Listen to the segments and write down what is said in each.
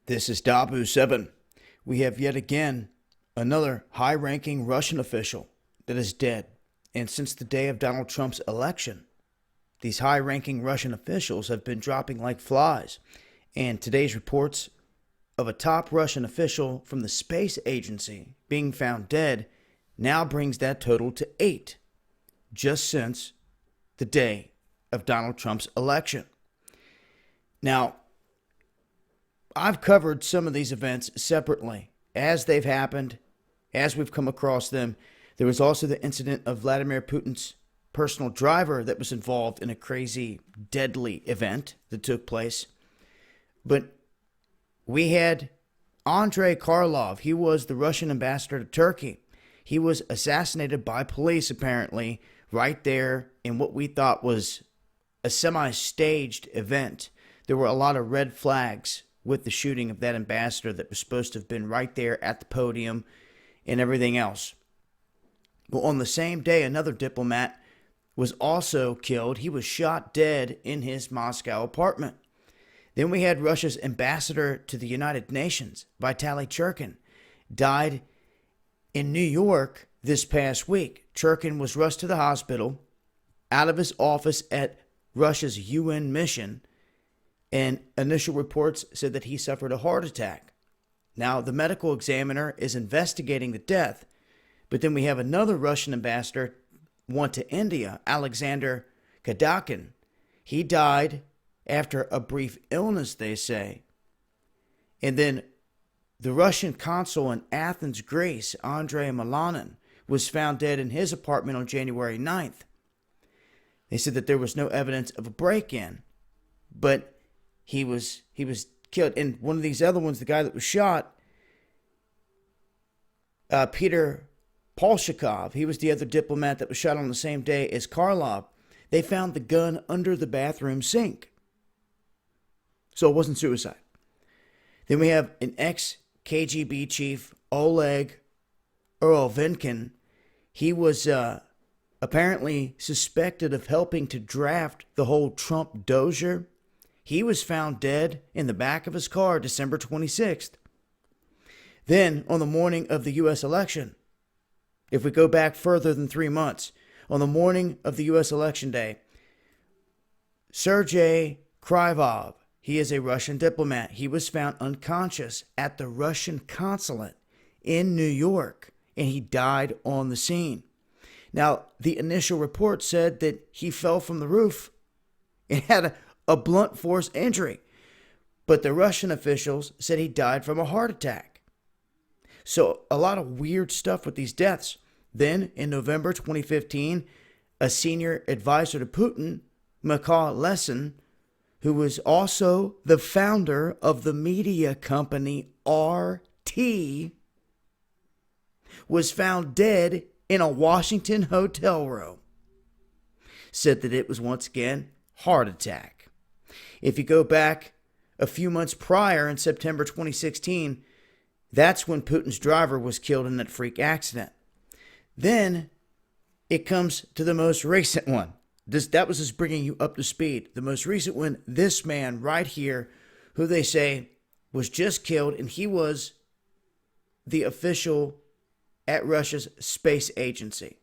This is Dabu 7. We have yet again another high ranking Russian official that is dead. And since the day of Donald Trump's election, these high ranking Russian officials have been dropping like flies. And today's reports of a top Russian official from the space agency being found dead now brings that total to 8, just since the day of Donald Trump's election. Now, I've covered some of these events separately as they've happened, as we've come across them. There was also the incident of Vladimir Putin's personal driver that was involved in a crazy, deadly event that took place. But we had Andrei Karlov. He was the Russian ambassador to Turkey. He was assassinated by police, apparently, right there in what we thought was a semi-staged event. There were a lot of red flags with the shooting of that ambassador that was supposed to have been right there at the podium and everything else. Well, on the same day, another diplomat was also killed. He was shot dead in his Moscow apartment. Then we had Russia's ambassador to the United Nations, Vitaly Churkin, died in New York this past week. Churkin was rushed to the hospital, out of his office at Russia's UN mission, and initial reports said that he suffered a heart attack. Now, the medical examiner is investigating the death, but then we have another Russian ambassador, one to India, Alexander Kadakin. He died after a brief illness, they say. And then the Russian consul in Athens, Greece, Andrei Malanin, was found dead in his apartment on January 9th. They said that there was no evidence of a break-in, but he was killed. And one of these other ones, the guy that was shot, Peter Polshakov, he was the other diplomat that was shot on the same day as Karlov. They found the gun under the bathroom sink. So it wasn't suicide. Then we have an ex-KGB chief, Oleg Uralvenkin. He was apparently suspected of helping to draft the whole Trump dozier. He was found dead in the back of his car December 26th. Then, on the morning of the U.S. election, if we go back further than 3 months, on the morning of the U.S. election day, Sergei Krivov, he is a Russian diplomat. He was found unconscious at the Russian consulate in New York, and he died on the scene. Now, the initial report said that he fell from the roof and had a blunt force injury, but the Russian officials said he died from a heart attack. So a lot of weird stuff with these deaths. Then, in November 2015, a senior advisor to Putin, Mikhail Lesin, who was also the founder of the media company RT, was found dead in a Washington hotel room. Said that it was once again heart attack. If you go back a few months prior in September 2016, that's when Putin's driver was killed in that freak accident. Then it comes to the most recent one. That was just bringing you up to speed. The most recent one, this man right here, who they say was just killed, and he was the official at Russia's space agency.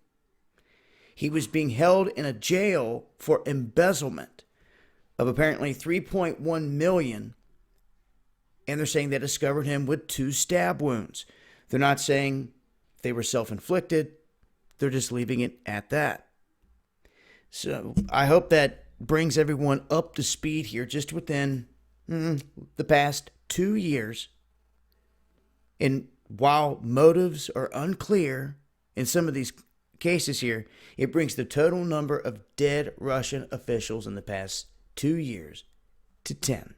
He was being held in a jail for embezzlement of apparently $3.1 million, and they're saying they discovered him with 2 stab wounds. They're not saying they were self-inflicted. They're just leaving it at that. So I hope that brings everyone up to speed here just within the past 2 years. And while motives are unclear in some of these cases here, it brings the total number of dead Russian officials in the past 2 years to 10.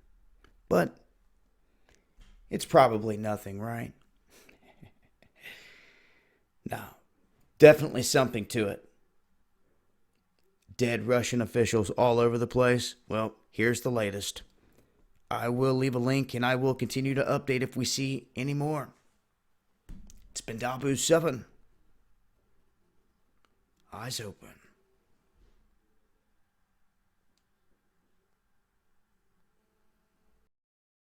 But it's probably nothing, right? No, definitely something to it. Dead Russian officials all over the place. Well, here's the latest. I will leave a link, and I will continue to update if we see any more. It's been Dabu 7. Eyes open.